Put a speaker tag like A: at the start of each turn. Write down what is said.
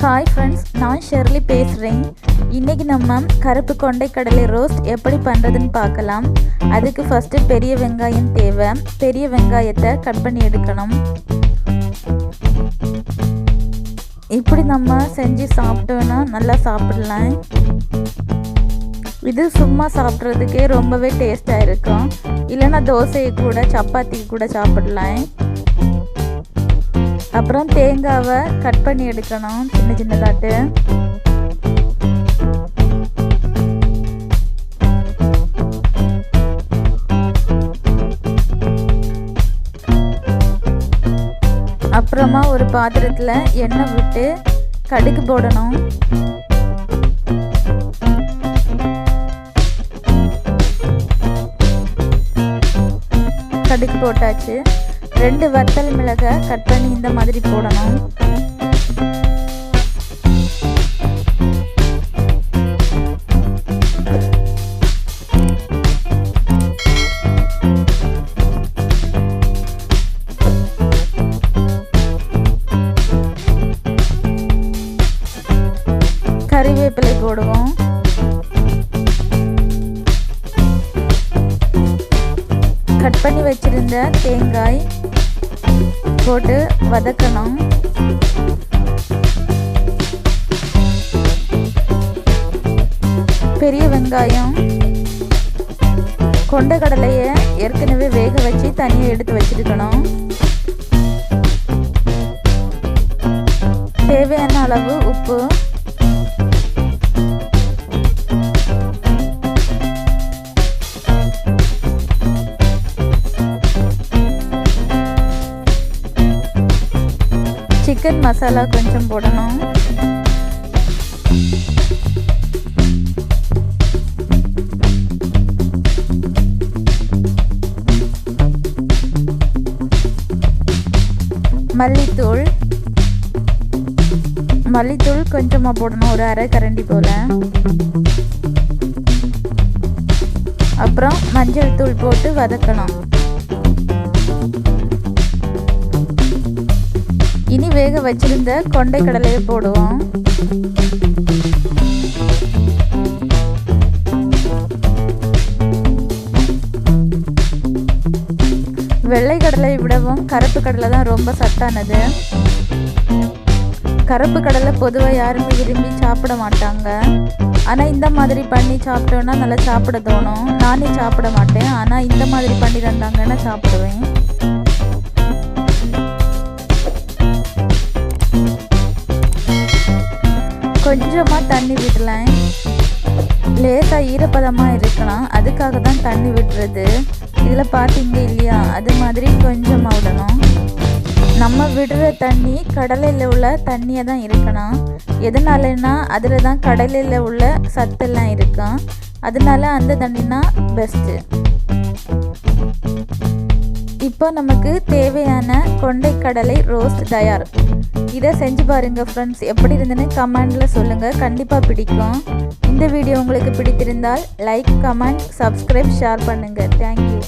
A: Hi friends, நான் Shirley பேசுகிறேன். இன்றைக்கி நம்ம கருப்பு கொண்டைக்கடலை ரோஸ்ட் எப்படி பண்ணுறதுன்னு பார்க்கலாம். அதுக்கு ஃபஸ்ட்டு பெரிய வெங்காயம் தேவை. பெரிய வெங்காயத்தை கட் பண்ணி எடுக்கணும். இப்படி நம்ம செஞ்சு சாப்பிட்டோன்னா நல்லா சாப்பிடலாம். இது சும்மா சாப்பிட்றதுக்கே ரொம்பவே டேஸ்ட்டாக இருக்கும். இல்லைன்னா தோசையை கூட சப்பாத்தி கூட சாப்பிடலாம். அப்புறம் தேங்காவை கட் பண்ணி எடுக்கணும் சின்ன சின்னதாட்டு. அப்புறமா ஒரு பாத்திரத்தில் எண்ணெய் விட்டு கடுகு போடணும். கடுகு போட்டாச்சு. 2 வத்தல் மிளகாய் கட் பண்ணி இந்த மாதிரி போடணும். கறிவேப்பிலை போடுவோம். கட் பண்ணி வச்சிருந்த தேங்காய் போட்டு வதக்கணும். பெரிய வெங்காயம், கொண்டைக்கடலையை ஏற்கனவே வேக வச்சு தனியாக எடுத்து வச்சிருக்கணும். தேவையான அளவு உப்பு, சிக்கன் மசாலா கொஞ்சம் போடணும். மல்லித்தூள் கொஞ்சமாக போடணும், ஒரு அரை கரண்டி போல. அப்புறம் மஞ்சள் தூள் போட்டு வதக்கணும். இனி வேக வச்சிருந்த கொண்டைக்கடலையை போடுவோம். வெள்ளை கடலை விடவும் கருப்பு கடலை தான் ரொம்ப சத்தானது. கருப்பு கடலை பொதுவாக யாருமே விரும்பி சாப்பிட மாட்டாங்க. ஆனால் இந்த மாதிரி பண்ணி சாப்பிட்டோன்னா நல்லா சாப்பிட தோணும். நானே சாப்பிட மாட்டேன், ஆனால் இந்த மாதிரி பண்ணி தந்தாங்கன்னா சாப்பிடுவேன். கொஞ்சமாக தண்ணி விடலாம். லேசாக ஈரப்பதமாக இருக்கலாம், அதுக்காக தான் தண்ணி விடுறது. இதில் பார்த்தீங்க இல்லையா, அது மாதிரி கொஞ்சமாக விடணும். நம்ம விடுற தண்ணி கடலையில் உள்ள தண்ணியாக தான் இருக்கணும். எதனாலன்னா அதில் தான் கடலையில் உள்ள சத்தெல்லாம் இருக்கும். அதனால அந்த தண்ணினா பெஸ்ட்டு. இப்போ நமக்கு தேவையான கொண்டைக்கடலை ரோஸ்ட் தயார். இதை செஞ்சு பாருங்கள் ஃப்ரெண்ட்ஸ். எப்படி இருந்துன்னு கமெண்டில் சொல்லுங்கள், கண்டிப்பாக பிடிக்கும். இந்த வீடியோ உங்களுக்கு பிடித்திருந்தால் லைக், கமெண்ட், சப்ஸ்கிரைப், ஷேர் பண்ணுங்கள். தேங்க்யூ.